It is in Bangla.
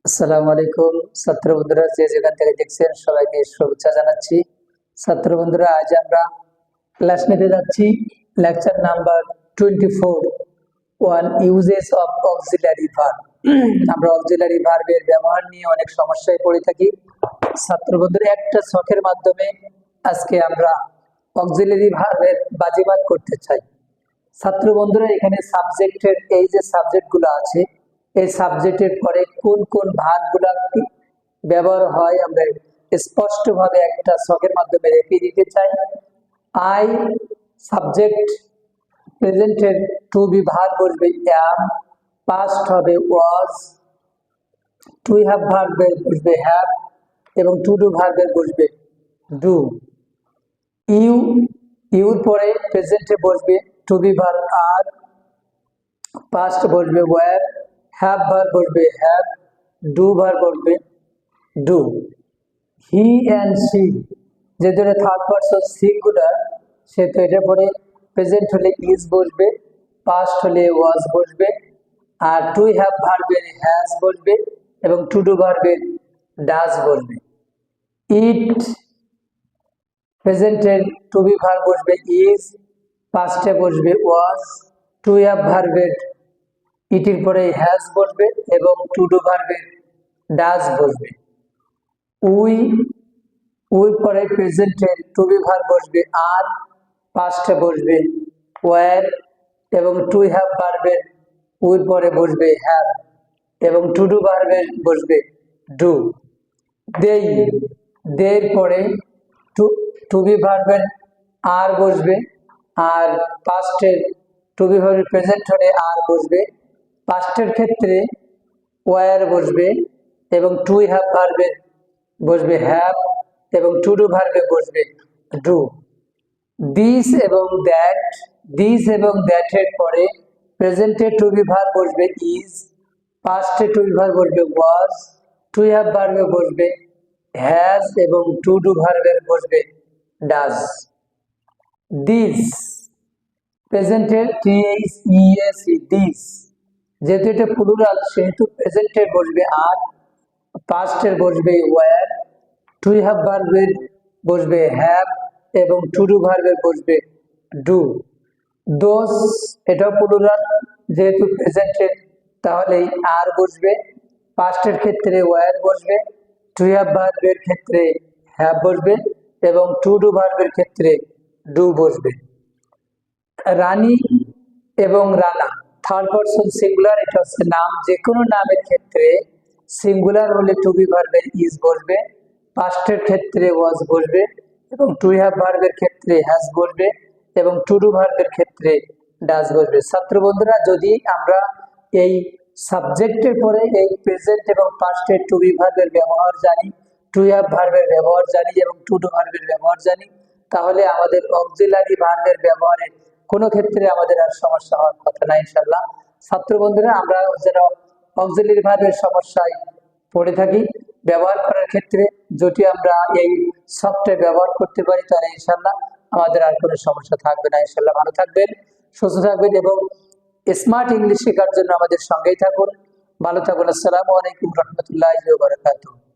আসসালামু আলাইকুম ছাত্র বন্ধুরা, যে যেখান থেকে দেখছেন সবাইকে শুভেচ্ছা জানাচ্ছি। ছাত্র বন্ধুরা, আজ আমরা ক্লাস নিতে যাচ্ছি lecture number 24, one uses of auxiliary verb. আমরা অক্সিলারি ভার্বের ব্যবহার নিয়ে অনেক সমস্যায় পড়ে থাকি। ছাত্র বন্ধুরা, একটা ছকের মাধ্যমে আজকে আমরা অক্সিলারি ভার্বের বাজিমাত করতে চাই। ছাত্র বন্ধুরা, এখানে সাবজেক্টের এই যে সাবজেক্টগুলো আছে, এই সাবজেক্টের পরে কোন কোন ভার্বগুলো ব্যবহার হয় আমরা স্পষ্টভাবে একটা ছকের মাধ্যমে রেখে দিতে চাই। আই সাবজেক্ট, প্রেজেন্টের টু বি ভার্ব বসবে অ্যাম, পাস্ট হবে ওয়াজ, টু হ্যাভ ভার্বের বসবে হ্যাভ এবং টু ডু ভার্বের বসবে ডু। ইউ, ইউর পরে প্রেজেন্টে বসবে to be verb are, past বসবে ওয়্যার, হ্যাভ ভার্ব বসবে হ্যাভ, ডু ভার্ব বসবে ডু। হি অ্যান্ড সি, যে ধরে থার্ড পারসন সিঙ্গুলার, সে তো এটা পরে প্রেজেন্ট হলে ইজ বসবে, পাস্ট হলে ওয়াজ বসবে, আর টু হ্যাভ ভার্বের হ্যাজ বসবে এবং টু ডু ভার্বের ডাজ বসবে। ইট, প্রেজেন্টের টু বি ভার্ব বসবে ইজ, পাস্টে বসবে ওয়াজ, টু হ্যাভ ভার্বের ইটির পরে হ্যাজ বসবে এবং টু ডু ভার্বের ডাজ বসবে। উই, উই পরে প্রেজেন্টের টু বি ভার্ব বসবে আর, পাস্টে বসবে ওয়্যার এবং টু হ্যাভ ভার্বের উইর পরে বসবে হ্যাভ এবং টু ডু ভার্বের বসবে ডু। দেই, দের পরে টু বি ভার্বের আর বসবে আর পাস্টের টু বি ভার্বের প্রেজেন্ট হলে আর বসবে, পাস্টের ক্ষেত্রে ওয়্যার বসবে এবং টু হ্যাভ ভার্বের বসবে হ্যাভ এবং টু ডু ভার্বে বসবে ডু। দিস এবং দ্যাট, দিস এবং দ্যাটের পরে প্রেজেন্টে টু বি ভার্ব বসবে ইজ, পাস্টে টু বি ভার্ব বসবে ওয়াজ, টু হ্যাভ ভার্বে বসবে হ্যাজ এবং টু ডু ভার্বের বসবে ডাজ। দিস, প্রেজেন্টের টিএইচ ইএসই দিস, যেহেতু এটা প্লুরাল সেহেতু প্রেজেন্টের বসবে আর, পাস্টের বসবে ওয়্যার, টু হ্যাভ ভার্বের বসবে হ্যাভ এবং টু ডু ভার্বের বসবে ডু। দোস, এটাও প্লুরাল যেহেতু প্রেজেন্টের তাহলে আর বসবে, পাস্টের ক্ষেত্রে ওয়্যার বসবে, টু হ্যাভ ভার্বের ক্ষেত্রে হ্যাভ বসবে এবং টু ডু ভার্বের ক্ষেত্রে ডু বসবে। রানী এবং রানা, থার্ড পারসন সিঙ্গুলার, এটা হচ্ছে নাম। যে কোনো নামের ক্ষেত্রে সিঙ্গুলার হলে টু বি ভার্বের ইজ বসবে, পাস্টের ক্ষেত্রে ওয়াজ বসবে এবং টু হ্যাভ ভার্বের ক্ষেত্রে হ্যাজ বসবে এবং টু ডু ভার্বের ক্ষেত্রে ডাজ বসবে। ছাত্র বন্ধুরা, যদি আমরা এই সাবজেক্টের পরে এই প্রেজেন্ট এবং পাস্টের টু বি ভার্বের ব্যবহার জানি, টু হ্যাভ ভার্বের ব্যবহার জানি এবং টু ডু ভার্বের ব্যবহার জানি, তাহলে আমাদের অক্সিলারি ভার্বের ব্যবহারের কোনো ক্ষেত্রে আমাদের আর সমস্যা হওয়ার কথা না ইনশাল্লাহ। ছাত্র বন্ধুরা, আমরা যেন অক্সিলারি ভার্বের সমস্যায় পড়ে থাকি ব্যবহার করার ক্ষেত্রে, যদি আমরা এই সফটওয়্যার ব্যবহার করতে পারি তাহলে ইনশাল্লাহ আমাদের আর কোনো সমস্যা থাকবে না। ইনশাল্লাহ ভালো থাকবেন, সুস্থ থাকবেন এবং স্মার্ট ইংলিশ শেখার জন্য আমাদের সঙ্গেই থাকুন। ভালো থাকুন। আসসালামু আলাইকুম রহমতুল্লাহি ওয়া বারাকাতুহু।